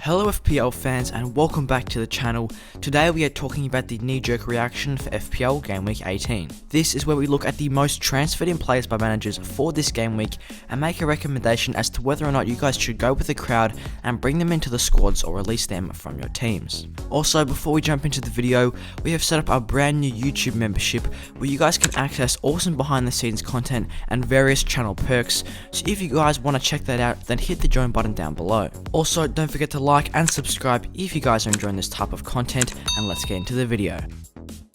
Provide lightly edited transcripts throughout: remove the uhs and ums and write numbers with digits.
Hello FPL fans and welcome back to the channel. Today we are talking about the knee-jerk reaction for FPL Gameweek 18. This is where we look at the most transferred in players by managers for this game week and make a recommendation as to whether or not you guys should go with the crowd and bring them into the squads or release them from your teams. Also, before we jump into the video, we have set up our brand new YouTube membership where you guys can access awesome behind the scenes content and various channel perks. So if you guys want to check that out, then hit the join button down below. Also, don't forget to like and subscribe if you guys are enjoying this type of content, and let's get into the video.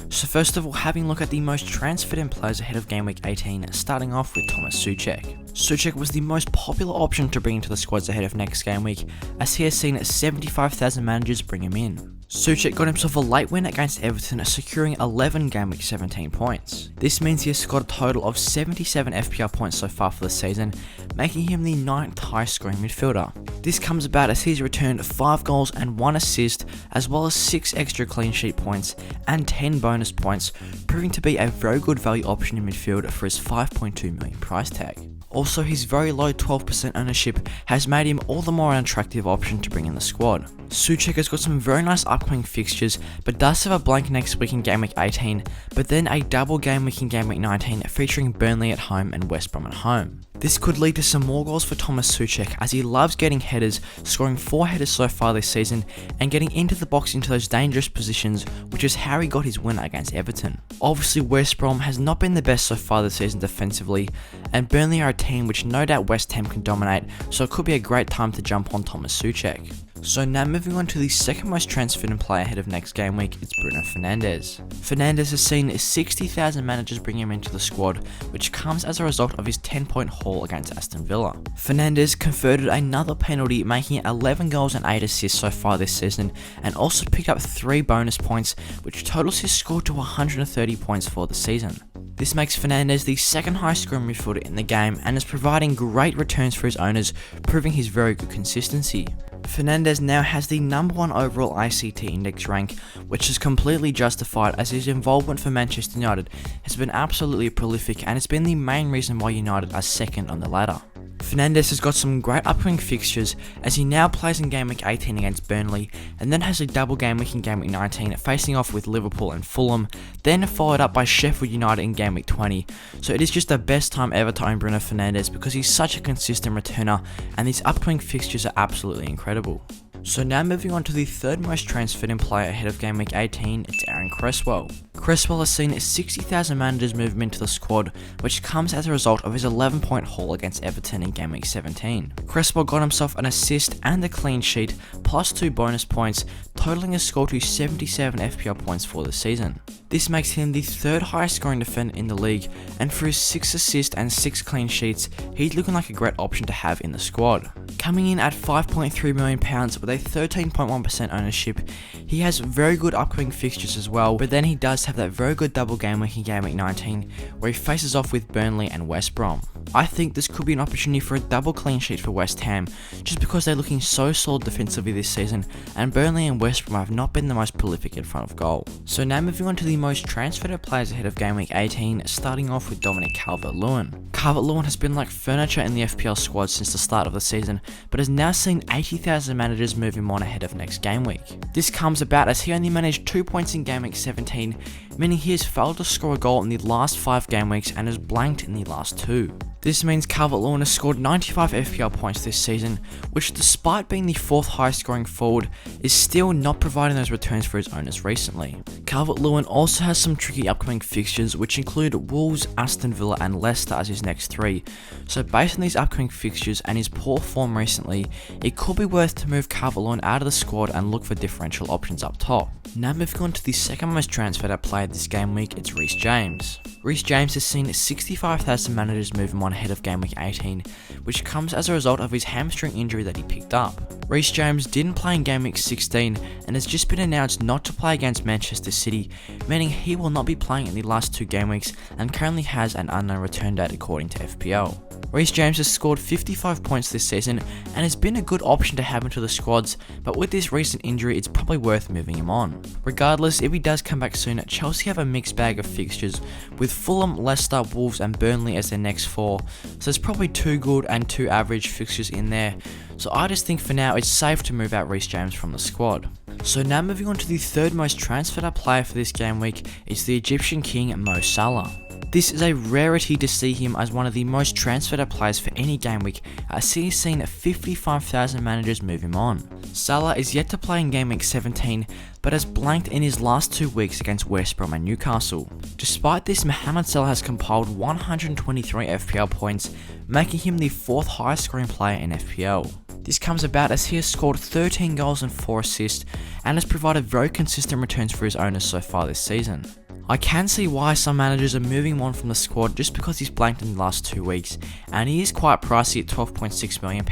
So first of all, having a look at the most transferred in players ahead of Game Week 18, starting off with Thomas Souček. Souček was the most popular option to bring into the squads ahead of next game week, as he has seen 75,000 managers bring him in. Souček got himself a late win against Everton, securing 11 Game Week 17 points. This means he has scored a total of 77 FPL points so far for the season, making him the 9th highest scoring midfielder. This comes about as he's returned 5 goals and 1 assist, as well as 6 extra clean sheet points and 10 bonus points, proving to be a very good value option in midfield for his 5.2 million price tag. Also, his very low 12% ownership has made him all the more an attractive option to bring in the squad. Souček has got some very nice upcoming fixtures, but does have a blank next week in Game Week 18, but then a double game week in Game Week 19 featuring Burnley at home and West Brom at home. This could lead to some more goals for Thomas Souček, as he loves getting headers, scoring 4 headers so far this season and getting into the box into those dangerous positions, which is how he got his win against Everton. Obviously, West Brom has not been the best so far this season defensively, and Burnley are a team which no doubt West Ham can dominate, so it could be a great time to jump on Thomas Souček. So now moving on to the second most transferred in player ahead of next game week, it's Bruno Fernandes. Fernandes has seen 60,000 managers bring him into the squad, which comes as a result of his 10-point haul against Aston Villa. Fernandes converted another penalty, making it 11 goals and 8 assists so far this season, and also picked up 3 bonus points, which totals his score to 130 points for the season. This makes Fernandes the second highest scoring midfielder in the game and is providing great returns for his owners, proving his very good consistency. Fernandes now has the number 1 overall ICT index rank, which is completely justified as his involvement for Manchester United has been absolutely prolific and has been the main reason why United are second on the ladder. Fernandes has got some great upcoming fixtures as he now plays in Game Week 18 against Burnley and then has a double game week in Game Week 19 facing off with Liverpool and Fulham, then followed up by Sheffield United in Game Week 20. So it is just the best time ever to own Bruno Fernandes because he's such a consistent returner and these upcoming fixtures are absolutely incredible. So now moving on to the third most transferred in player ahead of Game Week 18, it's Aaron Cresswell. Cresswell has seen 60,000 managers move him into the squad, which comes as a result of his 11-point haul against Everton in Game Week 17. Cresswell got himself an assist and a clean sheet, plus 2 bonus points, totaling a score to 77 FPL points for the season. This makes him the 3rd highest scoring defender in the league, and for his 6 assists and 6 clean sheets, he's looking like a great option to have in the squad. Coming in at £5.3 million with a 13.1% ownership, he has very good upcoming fixtures as well, but then he does have that very good double game week in Game Week 19, where he faces off with Burnley and West Brom. I think this could be an opportunity for a double clean sheet for West Ham, just because they're looking so solid defensively this season, and Burnley and West Brom have not been the most prolific in front of goal. So now moving on to the most transferred players ahead of Game Week 18, starting off with Calvert-Lewin. Calvert-Lewin has been like furniture in the FPL squad since the start of the season, but has now seen 80,000 managers move him on ahead of next game week. This comes about as he only managed 2 points in Game Week 17, meaning he has failed to score a goal in the last 5 game weeks and has blanked in the last 2. This means Calvert-Lewin has scored 95 FPL points this season, which despite being the 4th highest scoring forward, is still not providing those returns for his owners recently. Calvert-Lewin also has some tricky upcoming fixtures, which include Wolves, Aston Villa and Leicester as his next 3. So based on these upcoming fixtures and his poor form recently, it could be worth to move Calvert-Lewin out of the squad and look for differential options up top. Now moving on to the second most transferred player this game week, it's Reece James. Reece James has seen 65,000 managers move him on ahead of Game Week 18, which comes as a result of his hamstring injury that he picked up. Reece James didn't play in Game Week 16 and has just been announced not to play against Manchester City, meaning he will not be playing in the last 2 game weeks and currently has an unknown return date according to FPL. Reece James has scored 55 points this season and has been a good option to have into the squads, but with this recent injury it's probably worth moving him on. Regardless, if he does come back soon, Chelsea have a mixed bag of fixtures, with Fulham, Leicester, Wolves and Burnley as their next 4, so there's probably 2 good and 2 average fixtures in there, so I just think for now it's safe to move out Reece James from the squad. So now moving on to the third most transferred up player for this game week is the Egyptian king Mo Salah. This is a rarity to see him as one of the most transferred up players for any game week, as he has seen 55,000 managers move him on. Salah is yet to play in game week 17, but has blanked in his last 2 weeks against West Brom and Newcastle. Despite this, Mohamed Salah has compiled 123 FPL points, making him the 4th highest scoring player in FPL. This comes about as he has scored 13 goals and 4 assists, and has provided very consistent returns for his owners so far this season. I can see why some managers are moving him on from the squad just because he's blanked in the last 2 weeks, and he is quite pricey at £12.6 million,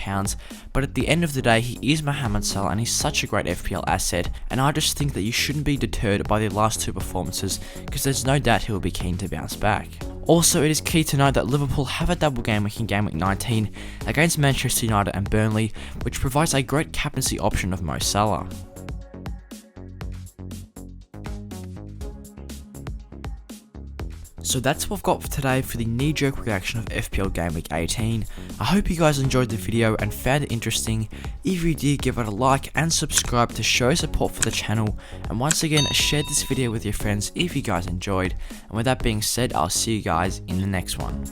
but at the end of the day he is Mohamed Salah and he's such a great FPL asset, and I just think that you shouldn't be deterred by the last 2 performances because there's no doubt he'll be keen to bounce back. Also, it is key to note that Liverpool have a double game week in game week 19 against Manchester United and Burnley, which provides a great captaincy option of Mo Salah. So that's what I've got for today for the knee-jerk reaction of FPL Game Week 18. I hope you guys enjoyed the video and found it interesting. If you did, give it a like and subscribe to show support for the channel. And once again, share this video with your friends if you guys enjoyed. And with that being said, I'll see you guys in the next one.